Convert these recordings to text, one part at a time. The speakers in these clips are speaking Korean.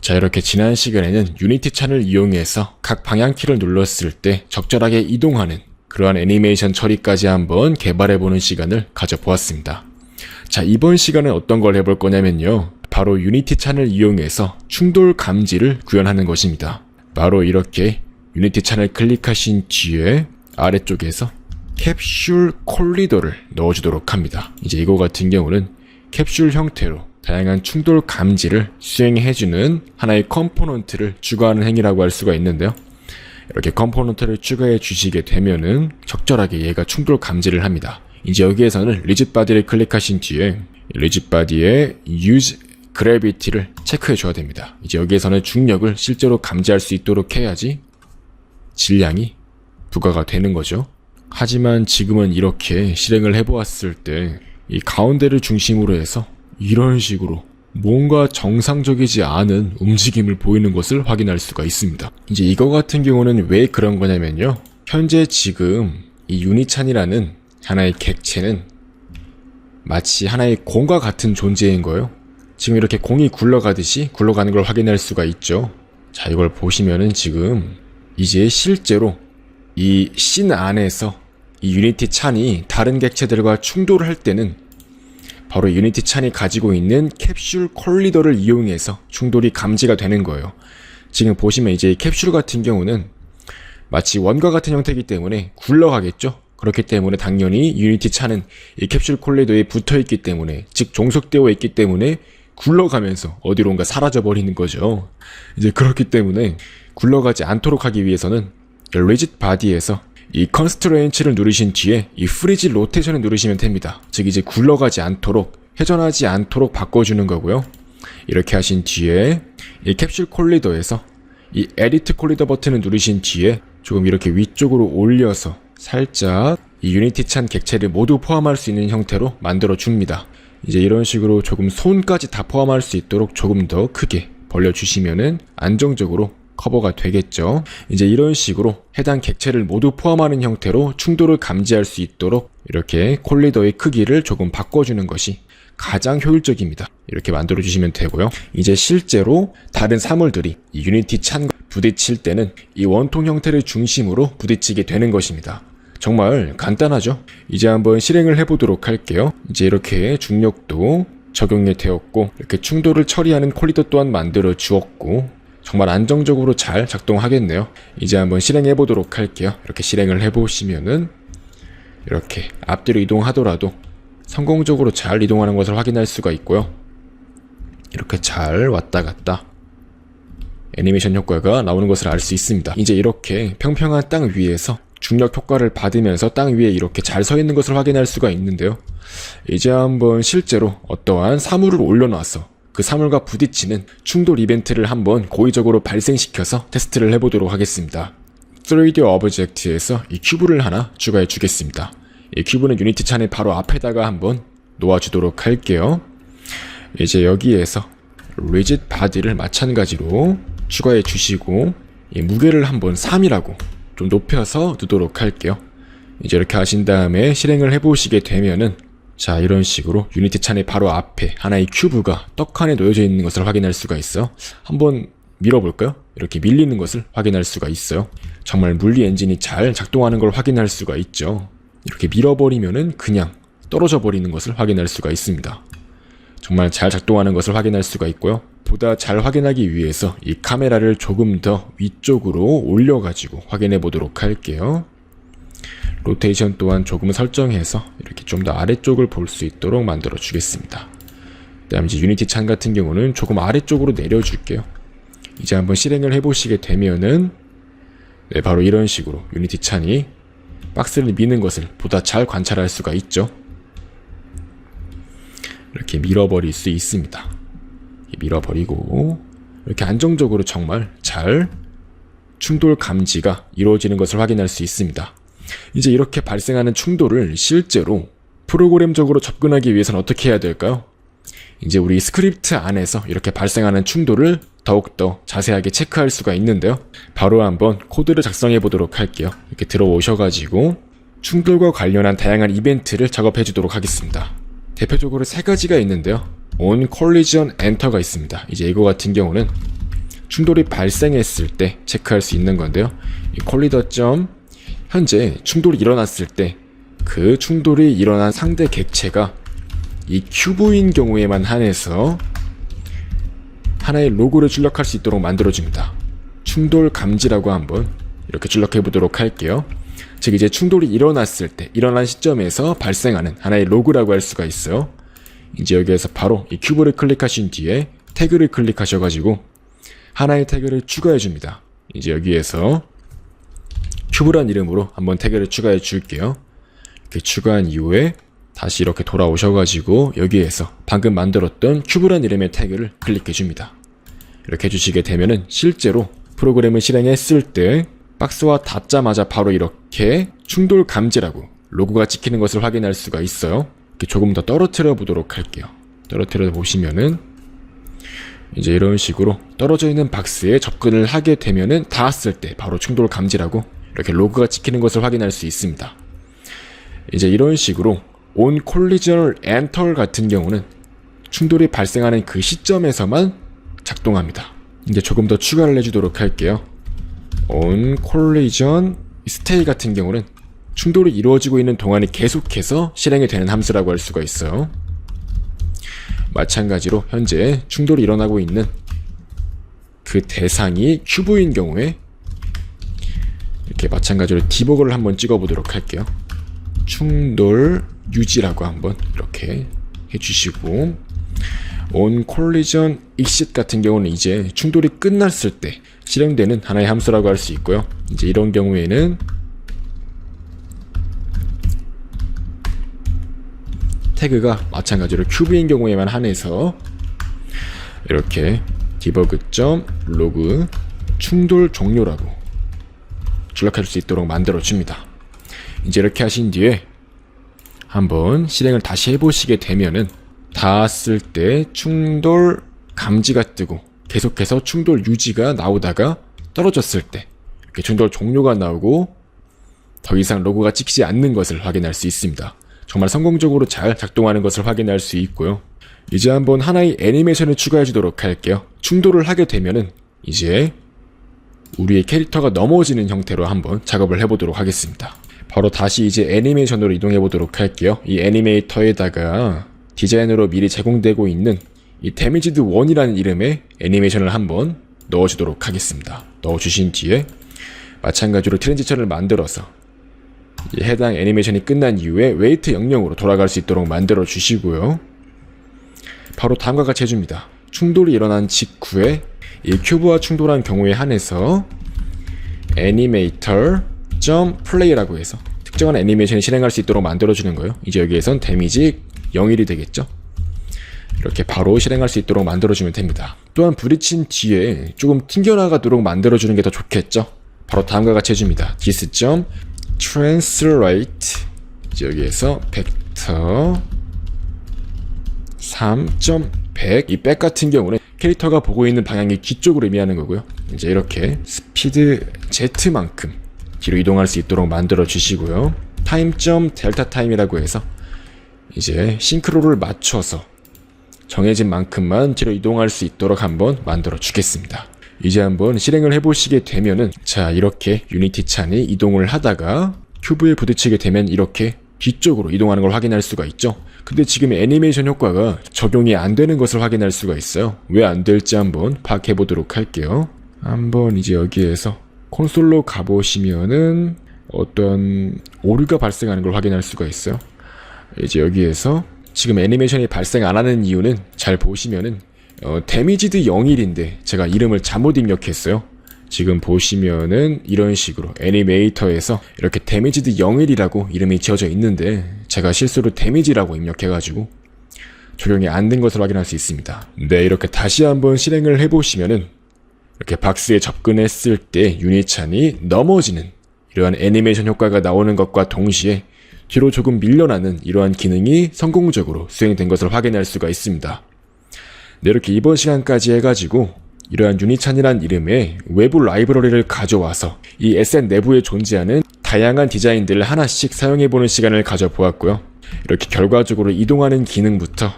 자, 이렇게 지난 시간에는 유니티 창을 이용해서 각 방향키를 눌렀을 때 적절하게 이동하는 그러한 애니메이션 처리까지 한번 개발해보는 시간을 가져보았습니다. 자, 이번 시간은 어떤 걸 해볼 거냐면요, 바로 유니티 창을 이용해서 충돌 감지를 구현하는 것입니다. 바로 이렇게 유니티 창을 클릭하신 뒤에 아래쪽에서 캡슐 콜리더를 넣어주도록 합니다. 이제 이거 같은 경우는 캡슐 형태로 다양한 충돌 감지를 수행해주는 하나의 컴포넌트를 추가하는 행위라고 할 수가 있는데요. 이렇게 컴포넌트를 추가해 주시게 되면은 적절하게 얘가 충돌 감지를 합니다. 이제 여기에서는 리짓 바디를 클릭하신 뒤에 리짓 바디의 Use Gravity를 체크해 줘야 됩니다. 이제 여기에서는 중력을 실제로 감지할 수 있도록 해야지 질량이 부과가 되는 거죠. 하지만 지금은 이렇게 실행을 해보았을 때 이 가운데를 중심으로 해서 이런 식으로 뭔가 정상적이지 않은 움직임을 보이는 것을 확인할 수가 있습니다. 이제 이거 같은 경우는 왜 그런 거냐면요, 현재 지금 이 유니찬이라는 하나의 객체는 마치 하나의 공과 같은 존재인 거예요. 지금 이렇게 공이 굴러가듯이 굴러가는 걸 확인할 수가 있죠. 자, 이걸 보시면은 지금 이제 실제로 이 씬 안에서 이 유니티 찬이 다른 객체들과 충돌을 할 때는 바로 유니티 찬이 가지고 있는 캡슐 콜리더를 이용해서 충돌이 감지가 되는 거예요. 지금 보시면 이제 이 캡슐 같은 경우는 마치 원과 같은 형태이기 때문에 굴러가겠죠. 그렇기 때문에 당연히 유니티 찬은 이 캡슐 콜리더에 붙어 있기 때문에, 즉 종속되어 있기 때문에 굴러가면서 어디론가 사라져 버리는 거죠. 이제 그렇기 때문에 굴러가지 않도록 하기 위해서는 리짓 바디에서 이 컨스트레인츠를 누르신 뒤에 이 프리지 로테이션을 누르시면 됩니다. 즉 이제 굴러가지 않도록, 회전하지 않도록 바꿔주는 거고요. 이렇게 하신 뒤에 이 캡슐 콜리더에서 이 에디트 콜리더 버튼을 누르신 뒤에 조금 이렇게 위쪽으로 올려서 살짝 이 유니티 찬 객체를 모두 포함할 수 있는 형태로 만들어 줍니다. 이제 이런 식으로 조금 손까지 다 포함할 수 있도록 조금 더 크게 벌려주시면은 안정적으로 커버가 되겠죠. 이제 이런 식으로 해당 객체를 모두 포함하는 형태로 충돌을 감지할 수 있도록 이렇게 콜리더의 크기를 조금 바꿔주는 것이 가장 효율적입니다. 이렇게 만들어주시면 되고요. 이제 실제로 다른 사물들이 이 유니티 찬과 부딪힐 때는 이 원통 형태를 중심으로 부딪히게 되는 것입니다. 정말 간단하죠? 이제 한번 실행을 해보도록 할게요. 이제 이렇게 중력도 적용이 되었고, 이렇게 충돌을 처리하는 콜리더 또한 만들어 주었고, 정말 안정적으로 잘 작동하겠네요. 이제 한번 실행해 보도록 할게요. 이렇게 실행을 해보시면은 이렇게 앞뒤로 이동하더라도 성공적으로 잘 이동하는 것을 확인할 수가 있고요. 이렇게 잘 왔다 갔다 애니메이션 효과가 나오는 것을 알 수 있습니다. 이제 이렇게 평평한 땅 위에서 중력 효과를 받으면서 땅 위에 이렇게 잘 서 있는 것을 확인할 수가 있는데요. 이제 한번 실제로 어떠한 사물을 올려놔서 그 사물과 부딪히는 충돌 이벤트를 한번 고의적으로 발생시켜서 테스트를 해보도록 하겠습니다. 3D 오브젝트에서 이 큐브를 하나 추가해 주겠습니다. 이 큐브는 유니티 찬의 바로 앞에다가 한번 놓아주도록 할게요. 이제 여기에서 리짓 바디를 마찬가지로 추가해 주시고, 이 무게를 한번 3이라고 좀 높여서 두도록 할게요. 이제 이렇게 하신 다음에 실행을 해보시게 되면은, 자, 이런 식으로 유니티 찬의 바로 앞에 하나의 큐브가 떡하니 놓여져 있는 것을 확인할 수가 있어요. 한번 밀어볼까요? 이렇게 밀리는 것을 확인할 수가 있어요. 정말 물리 엔진이 잘 작동하는 걸 확인할 수가 있죠. 이렇게 밀어버리면은 그냥 떨어져 버리는 것을 확인할 수가 있습니다. 정말 잘 작동하는 것을 확인할 수가 있고요. 보다 잘 확인하기 위해서 이 카메라를 조금 더 위쪽으로 올려가지고 확인해 보도록 할게요. 로테이션 또한 조금 설정해서 이렇게 좀 더 아래쪽을 볼 수 있도록 만들어 주겠습니다. 그 다음에 이제 유니티 찬 같은 경우는 조금 아래쪽으로 내려줄게요. 이제 한번 실행을 해보시게 되면은, 네, 바로 이런 식으로 유니티 찬이 박스를 미는 것을 보다 잘 관찰할 수가 있죠. 이렇게 밀어버릴 수 있습니다. 밀어버리고 이렇게 안정적으로 정말 잘 충돌 감지가 이루어지는 것을 확인할 수 있습니다. 이제 이렇게 발생하는 충돌을 실제로 프로그램적으로 접근하기 위해서는 어떻게 해야 될까요? 이제 우리 스크립트 안에서 이렇게 발생하는 충돌을 더욱더 자세하게 체크할 수가 있는데요. 바로 한번 코드를 작성해 보도록 할게요. 이렇게 들어오셔가지고 충돌과 관련한 다양한 이벤트를 작업해 주도록 하겠습니다. 대표적으로 3가지가 있는데요. On Collision Enter가 있습니다. 이제 이거 같은 경우는 충돌이 발생했을 때 체크할 수 있는 건데요. 이 콜리더 점 현재 충돌이 일어났을 때 그 충돌이 일어난 상대 객체가 이 큐브인 경우에만 한해서 하나의 로고를 출력할 수 있도록 만들어줍니다. 충돌 감지라고 한번 이렇게 출력해 보도록 할게요. 즉 이제 충돌이 일어났을 때 일어난 시점에서 발생하는 하나의 로그라고 할 수가 있어요. 이제 여기에서 바로 이 큐브를 클릭하신 뒤에 태그를 클릭하셔가지고 하나의 태그를 추가해 줍니다. 이제 여기에서 큐브란 이름으로 한번 태그를 추가해 줄게요. 이렇게 추가한 이후에 다시 이렇게 돌아오셔가지고 여기에서 방금 만들었던 큐브란 이름의 태그를 클릭해 줍니다. 이렇게 해주시게 되면은 실제로 프로그램을 실행했을 때 박스와 닿자마자 바로 이렇게 충돌 감지라고 로고가 찍히는 것을 확인할 수가 있어요. 이렇게 조금 더 떨어뜨려 보도록 할게요. 떨어뜨려 보시면은 이제 이런 식으로 떨어져 있는 박스에 접근을 하게 되면은 닿았을 때 바로 충돌 감지라고 이렇게 로고가 찍히는 것을 확인할 수 있습니다. 이제 이런 식으로 On Collision Enter 같은 경우는 충돌이 발생하는 그 시점에서만 작동합니다. 이제 조금 더 추가를 해주도록 할게요. On Collision Stay 같은 경우는 충돌이 이루어지고 있는 동안에 계속해서 실행이 되는 함수라고 할 수가 있어요. 마찬가지로 현재 충돌이 일어나고 있는 그 대상이 큐브인 경우에 이렇게 마찬가지로 디버거를 한번 찍어보도록 할게요. 충돌 유지라고 한번 이렇게 해주시고 On Collision Exit 같은 경우는 이제 충돌이 끝났을 때 실행되는 하나의 함수라고 할 수 있고요. 이제 이런 경우에는 태그가 마찬가지로 큐브인 경우에만 한해서 이렇게 debug.log 충돌 종료라고 출력할 수 있도록 만들어 줍니다. 이제 이렇게 하신 뒤에 한번 실행을 다시 해보시게 되면은 닿았을 때 충돌 감지가 뜨고 계속해서 충돌 유지가 나오다가 떨어졌을 때 이렇게 충돌 종료가 나오고 더 이상 로고가 찍히지 않는 것을 확인할 수 있습니다. 정말 성공적으로 잘 작동하는 것을 확인할 수 있고요. 이제 한번 하나의 애니메이션을 추가해 주도록 할게요. 충돌을 하게 되면은 이제 우리의 캐릭터가 넘어지는 형태로 한번 작업을 해보도록 하겠습니다. 바로 다시 이제 애니메이션으로 이동해 보도록 할게요. 이 애니메이터에다가 디자인으로 미리 제공되고 있는 이 데미지드 1이라는 이름의 애니메이션을 한번 넣어주도록 하겠습니다. 넣어주신 뒤에 마찬가지로 트랜지션을 만들어서 해당 애니메이션이 끝난 이후에 웨이트 영역으로 돌아갈 수 있도록 만들어 주시고요. 바로 다음과 같이 해줍니다. 충돌이 일어난 직후에 이 큐브와 충돌한 경우에 한해서 animator.play라고 해서 특정한 애니메이션이 실행할 수 있도록 만들어주는 거예요. 이제 여기에선 데미지 0일이 되겠죠. 이렇게 바로 실행할 수 있도록 만들어주면 됩니다. 또한 부딪힌 뒤에 조금 튕겨나가도록 만들어주는 게 더 좋겠죠. 바로 다음과 같이 해줍니다. this.translate 이제 여기에서 벡터 3.100 이 백 같은 경우는 캐릭터가 보고 있는 방향이 뒤쪽으로 의미하는 거고요. 이제 이렇게 스피드 Z만큼 뒤로 이동할 수 있도록 만들어 주시고요. time.delta time이라고 해서 이제 싱크로를 맞춰서 정해진 만큼만 뒤로 이동할 수 있도록 한번 만들어 주겠습니다. 이제 한번 실행을 해보시게 되면은 자 이렇게 유니티 찬이 이동을 하다가 큐브에 부딪히게 되면 이렇게 뒤쪽으로 이동하는 걸 확인할 수가 있죠. 근데 지금 애니메이션 효과가 적용이 안 되는 것을 확인할 수가 있어요. 왜 안 될지 한번 파악해 보도록 할게요. 한번 이제 여기에서 콘솔로 가보시면은 어떤 오류가 발생하는 걸 확인할 수가 있어요. 이제 여기에서 지금 애니메이션이 발생 안 하는 이유는 잘 보시면은 데미지드 0일인데 제가 이름을 잘못 입력했어요. 지금 보시면은 이런 식으로 애니메이터에서 이렇게 데미지드 0일이라고 이름이 지어져 있는데 제가 실수로 데미지라고 입력해가지고 적용이 안 된 것을 확인할 수 있습니다. 네, 이렇게 다시 한번 실행을 해보시면은 이렇게 박스에 접근했을 때 유닛찬이 넘어지는 이러한 애니메이션 효과가 나오는 것과 동시에 뒤로 조금 밀려나는 이러한 기능이 성공적으로 수행된 것을 확인할 수가 있습니다. 네, 이렇게 이번 시간까지 해가지고 이러한 유닛찬이란 이름의 외부 라이브러리를 가져와서 이 SN 내부에 존재하는 다양한 디자인들을 하나씩 사용해보는 시간을 가져보았고요. 이렇게 결과적으로 이동하는 기능부터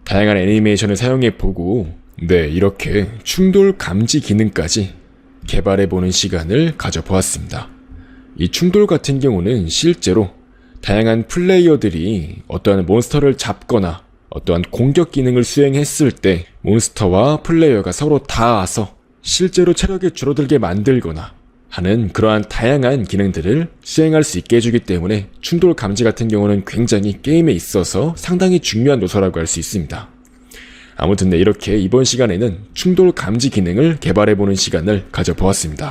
다양한 애니메이션을 사용해보고 이렇게 충돌 감지 기능까지 개발해보는 시간을 가져보았습니다. 이 충돌 같은 경우는 실제로 다양한 플레이어들이 어떠한 몬스터를 잡거나 어떠한 공격 기능을 수행했을 때 몬스터와 플레이어가 서로 닿아서 실제로 체력이 줄어들게 만들거나 하는 그러한 다양한 기능들을 수행할 수 있게 해주기 때문에 충돌 감지 같은 경우는 굉장히 게임에 있어서 상당히 중요한 요소라고 할 수 있습니다. 아무튼 이렇게 이번 시간에는 충돌 감지 기능을 개발해보는 시간을 가져보았습니다.